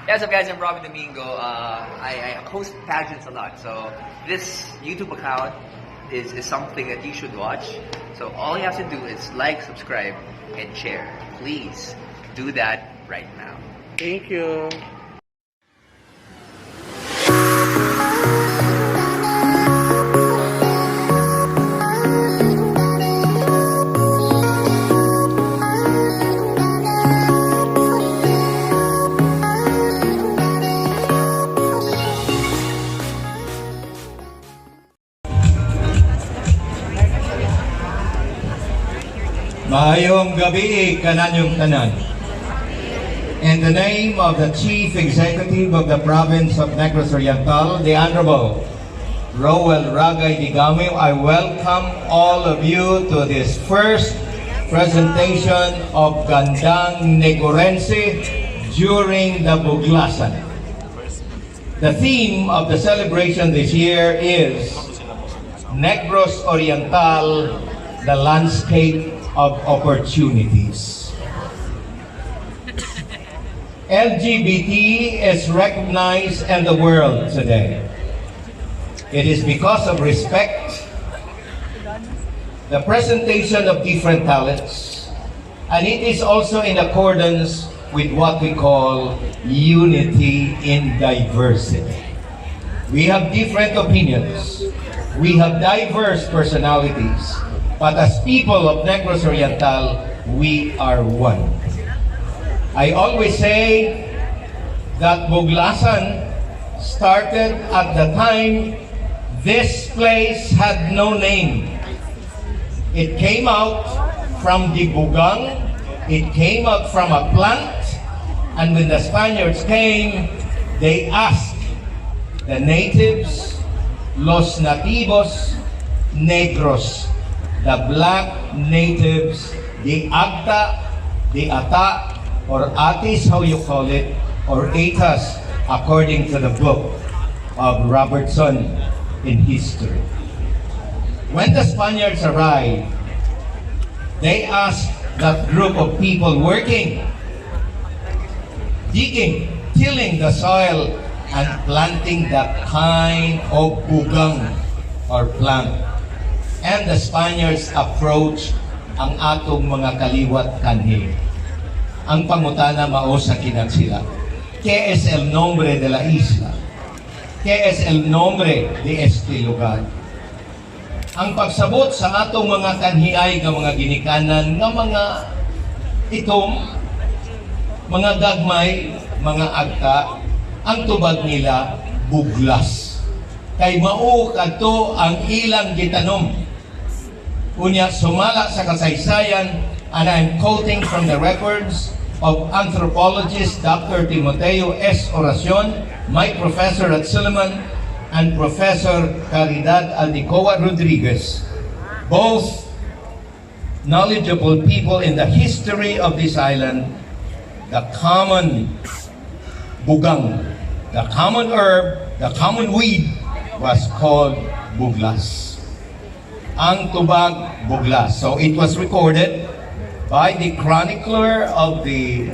Yeah, so guys, I'm Robin Domingo. I host pageants a lot, so this YouTube account is something that you should watch. So all you have to do is like, subscribe, and share. Please do that right now. Thank you. Maayong gabi kananyong tanan. In the name of the Chief Executive of the Province of Negros Oriental, the Honorable Roel Ragay Digami, I welcome all of you to this first presentation of Gandang NegOrense during the Buglasan. The theme of the celebration this year is Negros Oriental, the landscape of opportunities. LGBT is recognized in the world today. It is because of respect, the presentation of different talents, and it is also in accordance with what we call unity in diversity. We have different opinions. We have diverse personalities. But as people of Negros Oriental, we are one. I always say that Buglasan started at the time this place had no name. It came out from the bugang, it came out from a plant, and when the Spaniards came, they asked the natives, los nativos negros, the black natives, the Agta, the Ata, or Atis, how you call it, or Atas, according to the book of Robertson in history. When the Spaniards arrived, they asked that group of people working, digging, tilling the soil, and planting that kind of bugang or plant. And the Spaniards approached ang atong mga kaliwat kanhi. Ang pangutana mao sa kinagsila. ¿Qué es el nombre de la isla? ¿Qué es el nombre de este lugar? Ang pagsabot sa atong mga kanhiay nga mga ginikanan nga mga itom, mga gagmay, mga agta, ang tubag nila buglas. Kay mao kadto ang ilang gitanom. Unya sumala sa kasaysayan, and I'm quoting from the records of anthropologist Dr. Timoteo S. Oracion, my professor at Suleiman, and Professor Caridad Aldicoa Rodriguez, both knowledgeable people in the history of this island. The common bugang, the common herb, the common weed was called buglas. Ang tubag buglas. So it was recorded by the chronicler of the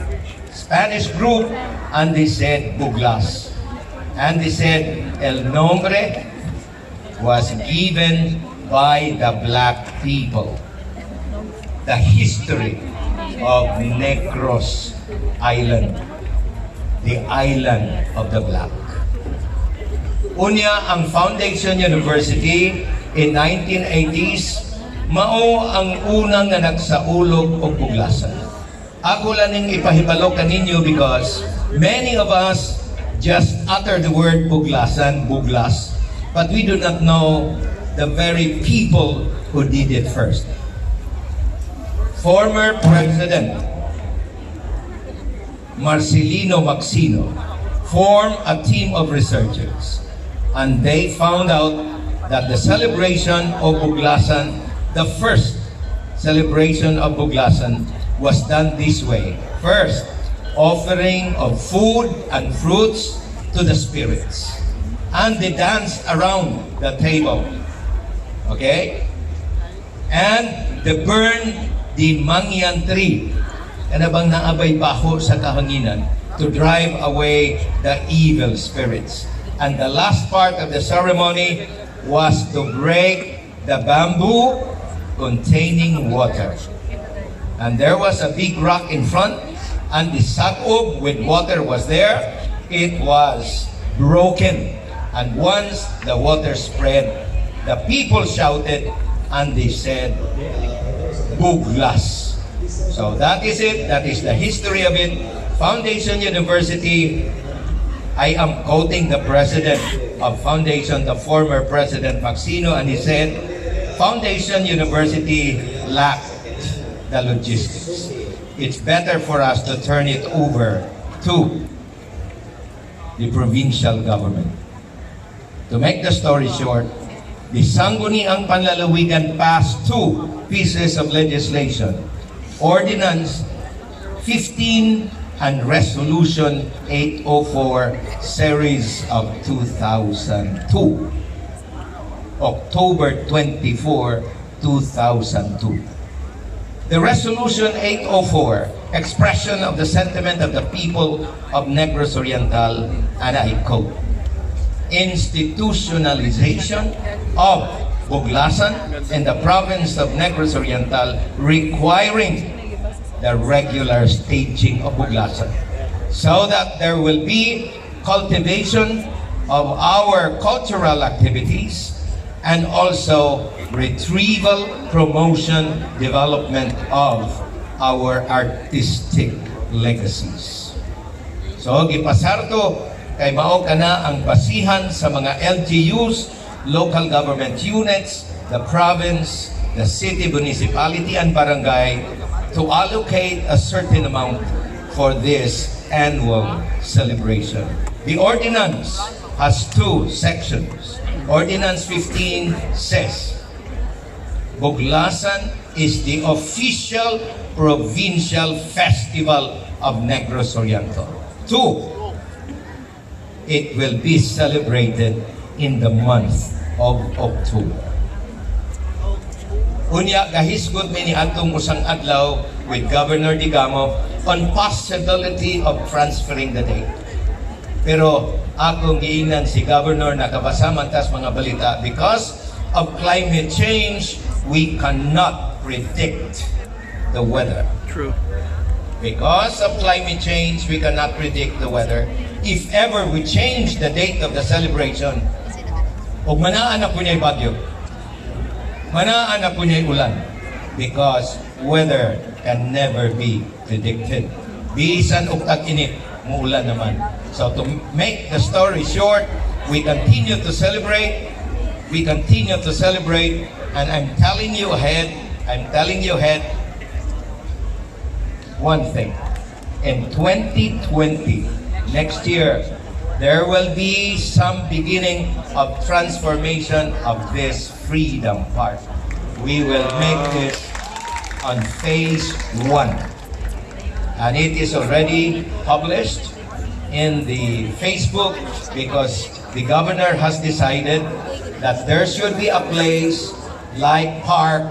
Spanish group, and they said buglas. And they said el nombre was given by the black people. The history of Negros Island, the island of the black. Unya ang Foundation University in 1980s, mao ang unang nga nagsaulog og buglasan. Ako lang ning ipahibalo kaninyo because many of us just utter the word buglasan, buglas, but we do not know the very people who did it first. Former President Marcelino Maxino formed a team of researchers, and they found out that the celebration of Buglasan, the first celebration of Buglasan, was done this way. First, offering of food and fruits to the spirits. And they danced around the table. Okay? And they burned the mangyan tree. Ano bang naabay baho sa kahanginan? to drive away the evil spirits. And the last part of the ceremony was to break the bamboo containing water. And there was a big rock in front, and the sakob with water was there. It was broken. And once the water spread, the people shouted and they said, Buglas. So that is it. That is the history of it. Foundation University, I am quoting the president of Foundation, the former President Maxino, and he said, Foundation University lacked the logistics. It's better for us to turn it over to the provincial government. To make the story short, the Sangguniang Panlalawigan passed two pieces of legislation, Ordinance 15 and Resolution 804, Series of 2002, October 24, 2002. The Resolution 804, expression of the sentiment of the people of Negros Oriental, and I quote, institutionalization of Buglasan in the province of Negros Oriental, requiring the regular staging of Buglasan so that there will be cultivation of our cultural activities and also retrieval, promotion, development of our artistic legacies. So, gipasar to kay mao kana ang basihan sa mga LGUs, local government units, the province, the city, municipality, and barangay to allocate a certain amount for this annual celebration. The ordinance has two sections. Ordinance 15 says, Buglasan is the official provincial festival of Negros Oriental. Two, it will be celebrated in the month of October. Unya, gahisgot mi ni atong usang adlaw with Governor Digamo on possibility of transferring the date. Pero akong giingnan si Governor nakabasa man tas mga balita, because of climate change, we cannot predict the weather. True. Because of climate change, we cannot predict the weather. If ever we change the date of the celebration, og manaan na po niya'y bagyo, manaan na po niya'y ulan, because weather can never be predicted. Bisan og tag-init, muulan naman. So to make the story short, we continue to celebrate, and I'm telling you ahead, one thing. In 2020, next year, there will be some beginning of transformation of this Freedom Park. We will make this on phase 1. And it is already published in the Facebook, because the governor has decided that there should be a place like park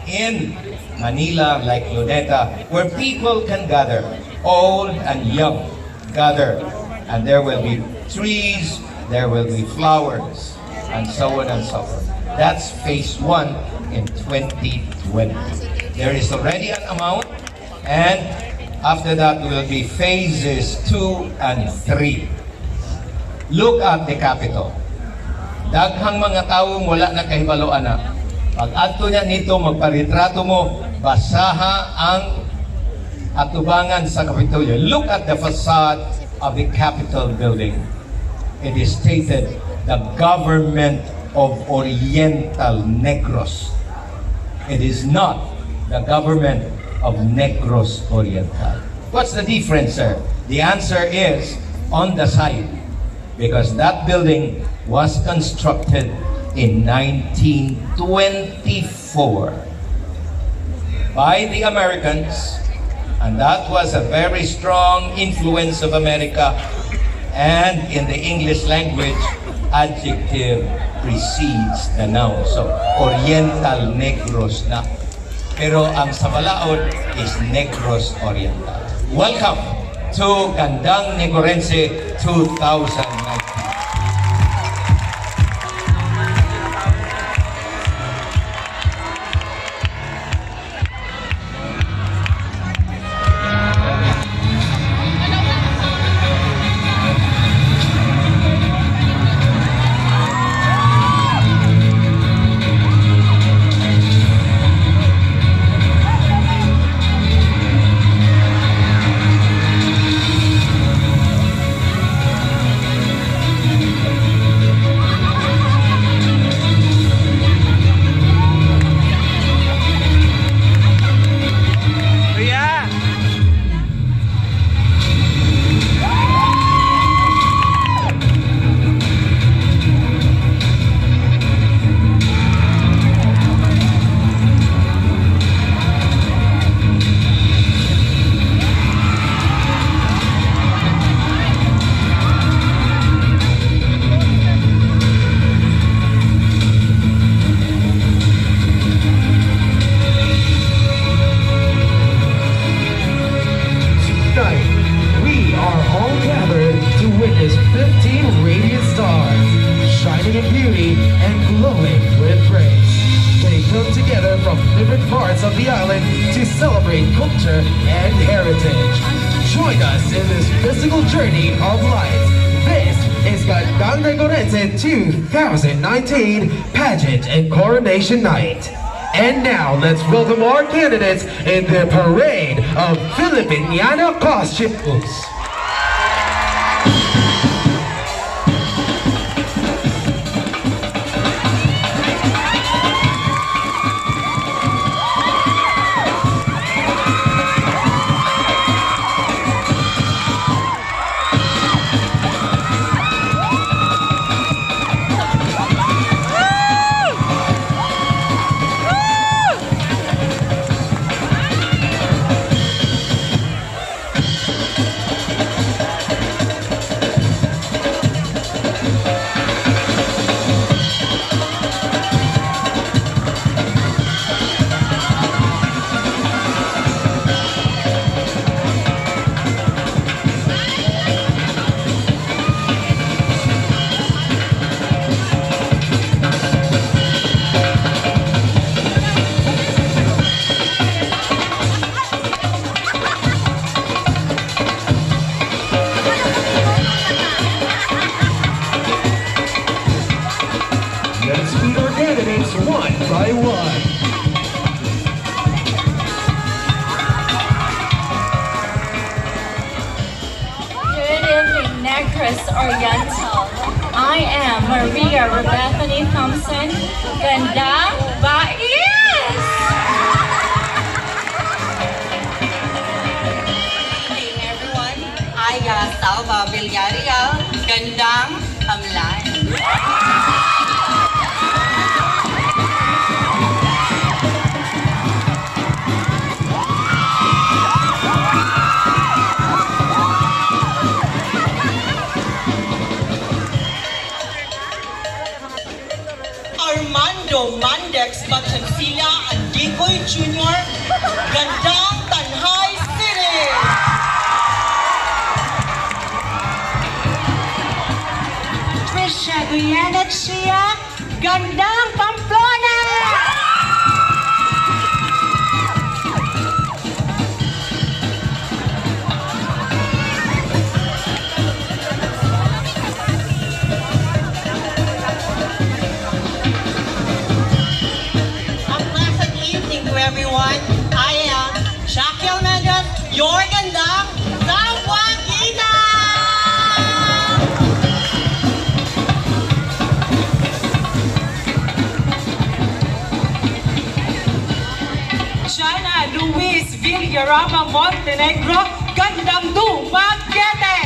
in Manila, like Luneta, where people can gather, old and young gather, and there will be trees, there will be flowers, and so on and so forth. That's phase 1 in 2020. There is already an amount, and after that will be phases 2 and 3. Look at the capital. Daghang mga taong wala na kahibaloan na. Pag adto niya nito, magparitrato mo, basaha ang atubangan sa Kapitolyo. Look at the facade of the Capitol building. It is stated, the government of Oriental Negros. It is not the government of Negros Oriental. What's the difference, sir? The answer is on the side, because that building was constructed in 1924 by the Americans, and that was a very strong influence of America. And in the English language, adjective precedes the noun. So, Oriental Negros na. Pero ang sa Balaod is Negros Oriental. Welcome to Gandang NegOrense 2019. Parts of the island to celebrate culture and heritage. Join us in this physical journey of life. This is Gandang NegOrense 2019 Pageant and Coronation Night. And now let's welcome our candidates in the parade of Filipiniana costumes. Oriental. I am Maria Bethany Thompson, Gandang Bais! Good evening, everyone. I am Salva Villarreal, Gandang Amlan. Mandex Batchansila at Dikoy Jr. Gandang Tanhay City! Trisha Guyana Chia, Gandang Pamplona! Everyone, I am Jackie Almendras, your Gandang Zawagina! Jana Luis Villarama Montenegro, Gandang Dumaguete!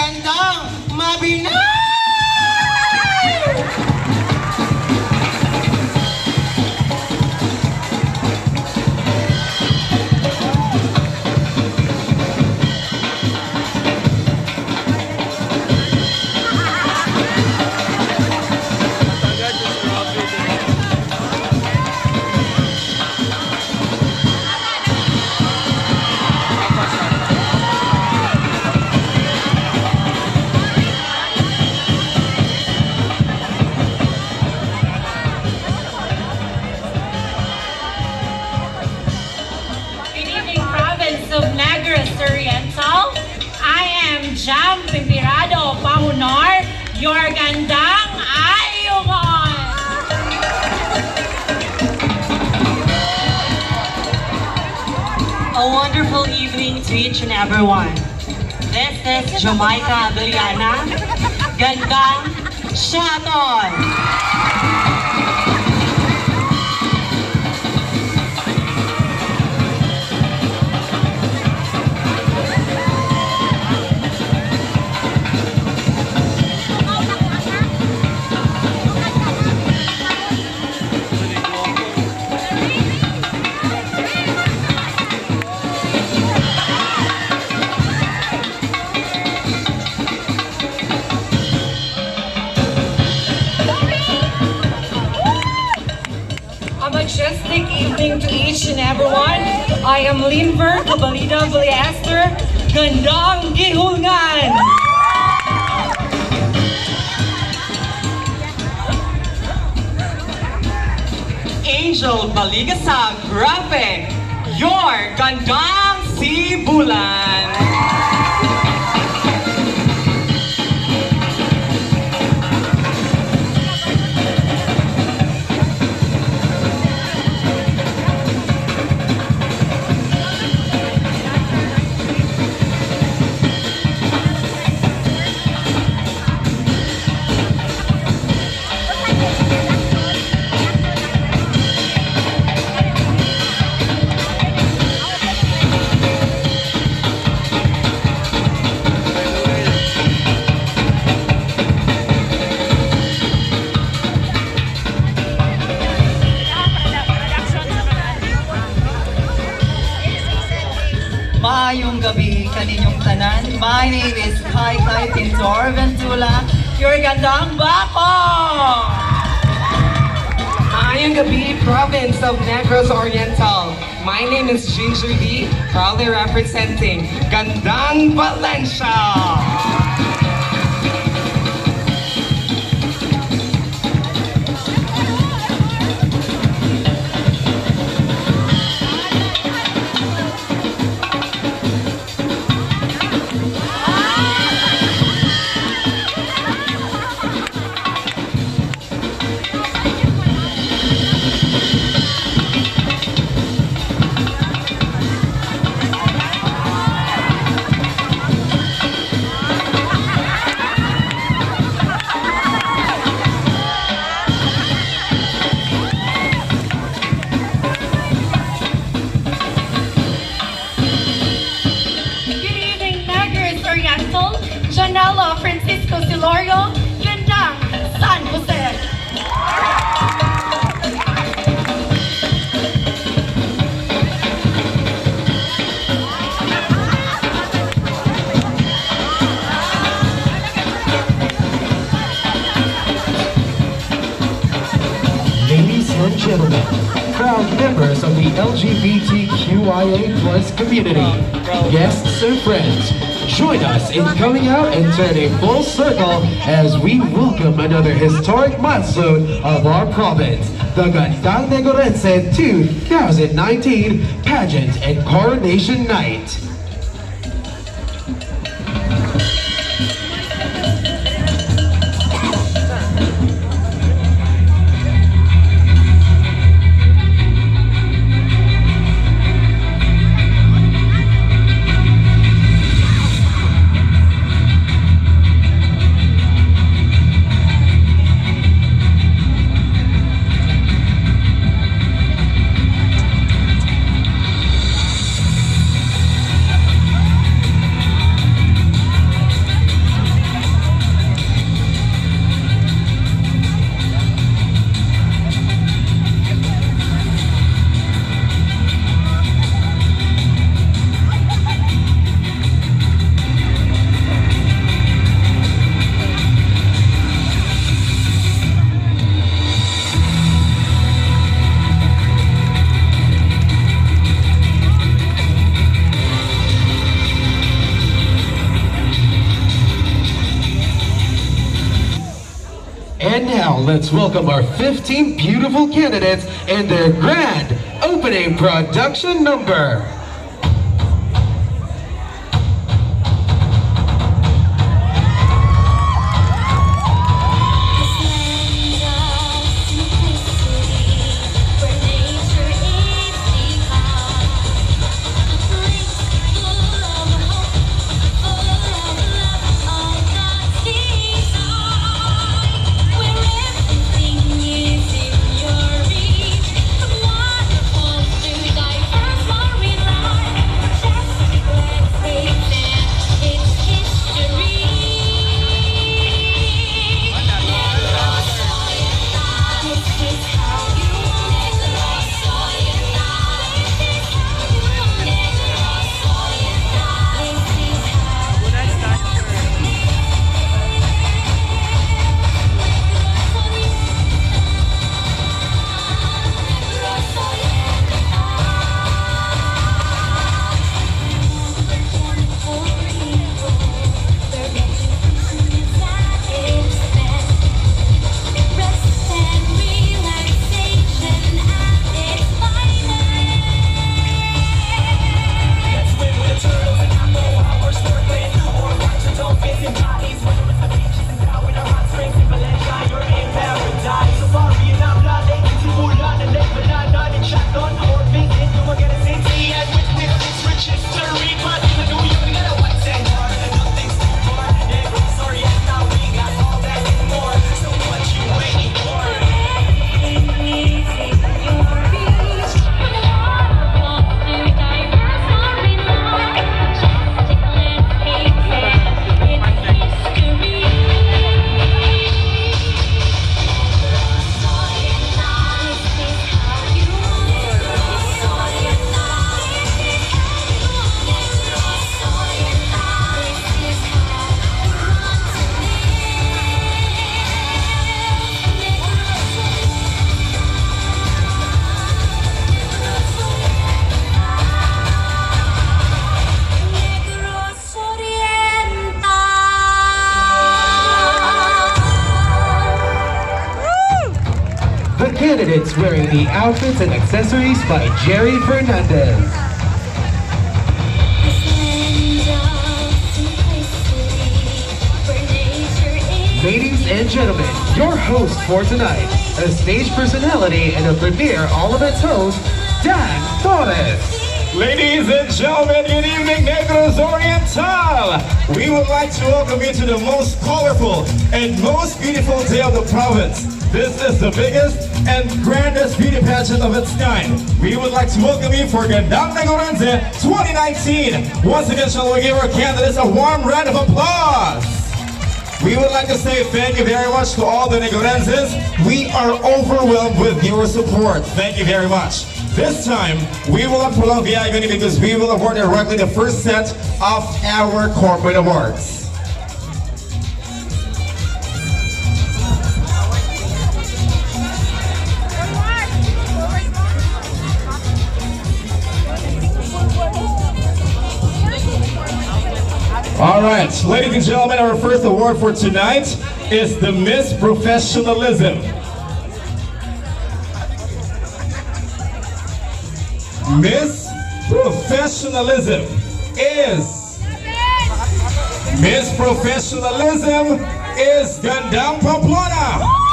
Gandang Mabinay! Jam Pimpirado Pahunor, your Gandang Ayungon! A wonderful evening to each and everyone. This is Jamaica Adriana, Gandang Shaton! Majestic evening to each and everyone. I am Linver Cabalida Valiaster, Gandang Gihulngan. Angel Baligasag Graphic, your Gandang Sibulan. Maayong gabi kaninyong tanan. My name is Kai Pintor Ventula, your Gandang Bakong! Maayong gabi, province of Negros Oriental. My name is Ginger D, proudly representing Gandang Valencia. Francisco Silorio, Gandang, San Jose. Ladies and gentlemen, proud members of the LGBTQIA+ community, guests and friends, join us in coming out and turning full circle as we welcome another historic milestone of our province, the Gandang NegOrense 2019 Pageant and Coronation Night. And now let's welcome our 15 beautiful candidates and their grand opening production number. Candidates wearing the outfits and accessories by Gerry Fernandez. Ladies and gentlemen, your host for tonight, a stage personality and a premier all events host, Dan Torres. Ladies and gentlemen, good evening, Negros Oriental! We would like to welcome you to the most colorful and most beautiful day of the province. This is the biggest and grandest beauty pageant of its kind. We would like to welcome you for Gandang NegOrense 2019. Once again, shall we give our candidates a warm round of applause? We would like to say thank you very much to all the NegOrenses. We are overwhelmed with your support. Thank you very much. This time, we will not prolong the agony because we will award directly the first set of our corporate awards. All right, ladies and gentlemen, our first award for tonight is the Miss Professionalism. Miss Professionalism is Gandang Pamplona.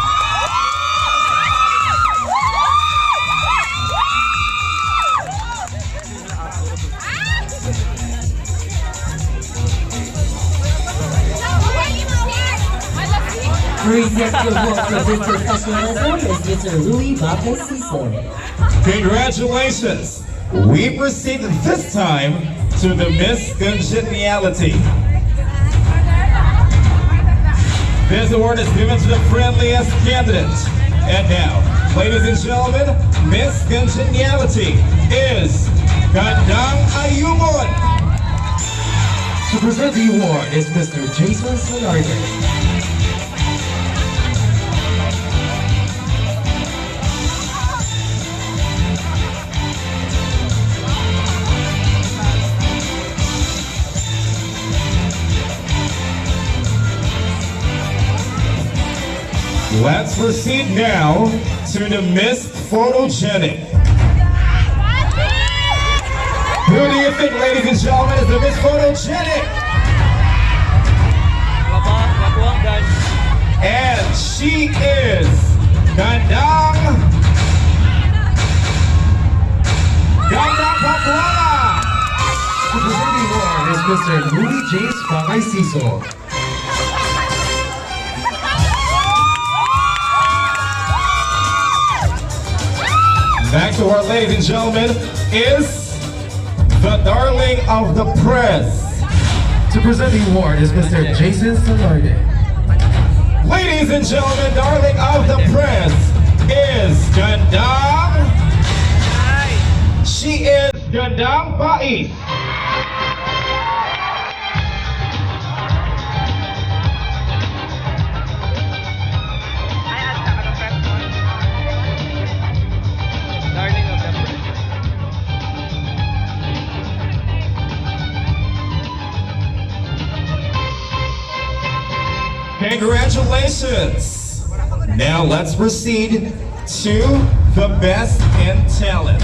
Executive Award for this professionalism is Mr. Louis Baptiste. Congratulations. We proceed this time to the Miss Congeniality. This award is given to the friendliest candidate. And now, ladies and gentlemen, Miss Congeniality is Gandang Ayumon. To present the award is Mr. Jason Solardo. Let's proceed now to the Miss Photogenic. Who do you think, ladies and gentlemen, is the Miss Photogenic? And she is Gandang Pakuala. Presenting award is Mr. Louis James Siso. Next award, ladies and gentlemen, is the Darling of the Press. To present the award is Mr. Jason Salarde. Ladies and gentlemen, Darling of the Press is Gandang. She is Gandang Pais. Congratulations! Now let's proceed to the Best in Talent.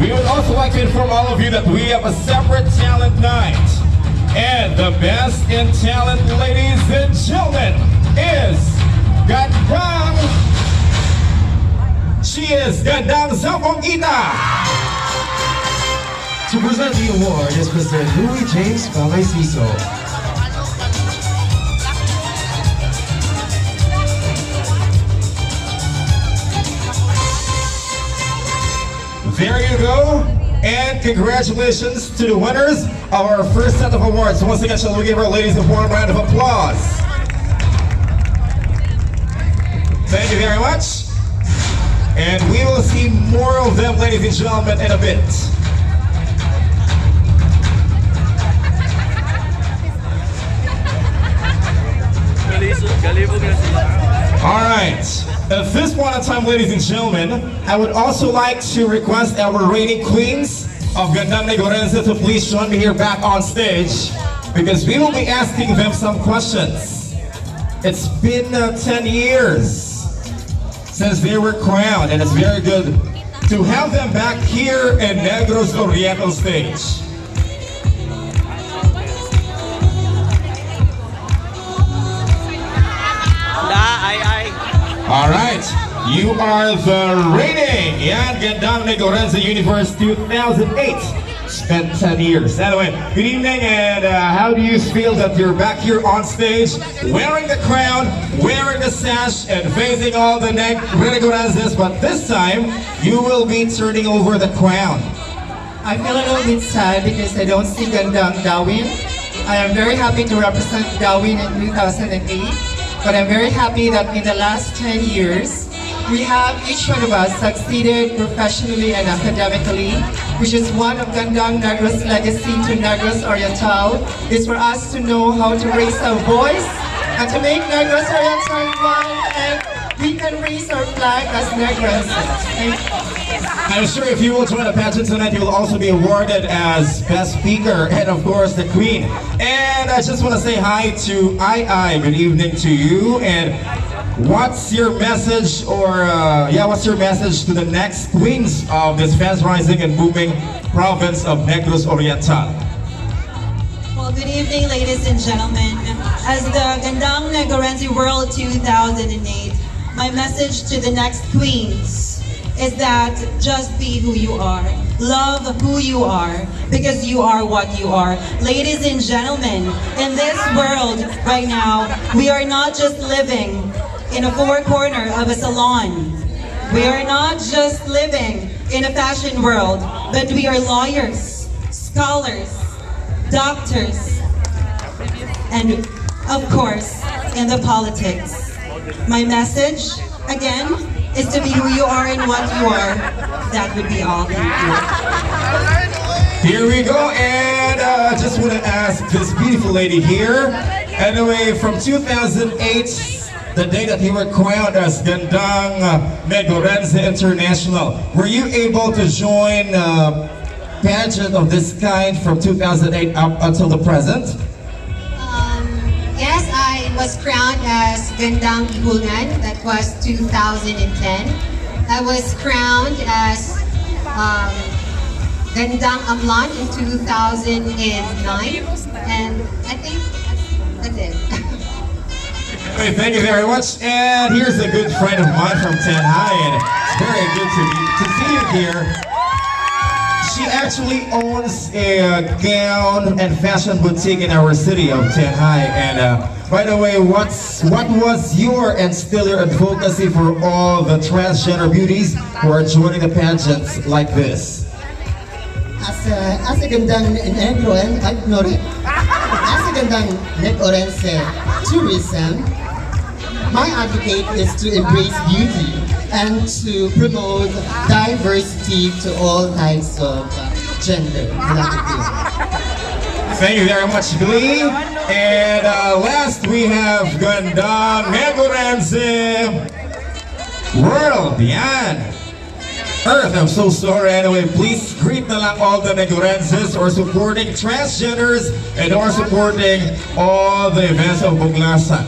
We would also like to inform all of you that we have a separate talent night. And the Best in Talent, ladies and gentlemen, is Gandang. She is Gandang Zapongita. To present the award is Mr. Louis James Siso. There you go, and congratulations to the winners of our first set of awards. Once again, shall we give our ladies a warm round of applause? Thank you very much. And we will see more of them, ladies and gentlemen, in a bit. All right. At this point in time, ladies and gentlemen, I would also like to request our reigning queens of Gandang NegOrense to please join me here back on stage, because we will be asking them some questions. It's been 10 years since they were crowned, and it's very good to have them back here in Negros Oriental stage. All right, you are the reigning Gandang NegOrense Universe 2008. Spent 10 years. Anyway, good evening, and how do you feel that you're back here on stage, wearing the crown, wearing the sash, and facing all the NegOrenses, but this time, you will be turning over the crown. I feel a little bit sad because I don't see Gandang Darwin. I am very happy to represent Darwin in 2008. But I'm very happy that in the last 10 years, we have each one of us succeeded professionally and academically, which is one of Gandang Negros' legacy to Negros Oriental, is for us to know how to raise our voice and to make Negros Oriental one, and we can raise our flag as Negros. I'm sure if you will join the pageant tonight, you will also be awarded as Best Speaker and, of course, the Queen. And I just want to say hi to Ai. Good evening to you. And what's your message, what's your message to the next queens of this fast-rising and booming province of Negros Oriental? Well, good evening, ladies and gentlemen. As the Gandang NegOrense World 2008, my message to the next queens is that just be who you are. Love who you are, because you are what you are. Ladies and gentlemen, in this world right now, we are not just living in a four corner of a salon. We are not just living in a fashion world, but we are lawyers, scholars, doctors, and of course, in the politics. My message, again, is to be who you are and what you are. That would be all. Thank you. Here we go, and I just want to ask this beautiful lady here. Anyway, from 2008, the day that you were crowned as Gandang NegOrense International, were you able to join a pageant of this kind from 2008 up until the present? Yes, I was crowned as Gandang NegOrense. That was 2010. I was crowned as Gandang Amlan in 2009. And I think that's it. Hey, thank you very much. And here's a good friend of mine from Tanhai, and it's very good to see you here. She actually owns a gown and fashion boutique in our city of Tanhai. And by the way, what was your and still your advocacy for all the transgender beauties who are joining the pageants like this? As a Gandang NegOrense, as a Gandang NegOrense tourism, my advocate is to embrace beauty and to promote diversity to all types of gender. Thank you very much, Glee. And last we have Gandang NegOrense World, yan. Earth, I'm so sorry. Anyway, please greet na lang all the NegOrenses who are supporting transgenders and who are supporting all the events of Buglasan.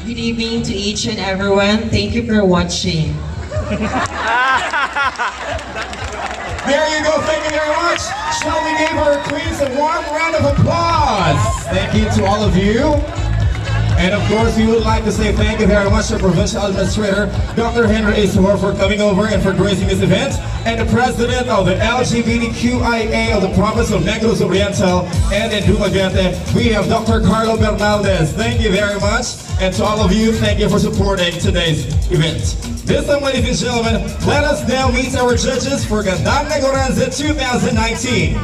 Good evening to each and everyone. Thank you for watching. There you go. Thank you very much. Shall we give our queens a warm round of applause? Thank you to all of you. And of course, we would like to say thank you very much to Provincial Administrator Dr. Henry A. Sumor for coming over and for gracing this event, and the President of the LGBTQIA of the Province of Negros Oriental and in Dumaguete, we have Dr. Carlo Bernaldez. Thank you very much. And to all of you, thank you for supporting today's event. This time, ladies and gentlemen, let us now meet our judges for Gandang NegOrense 2019.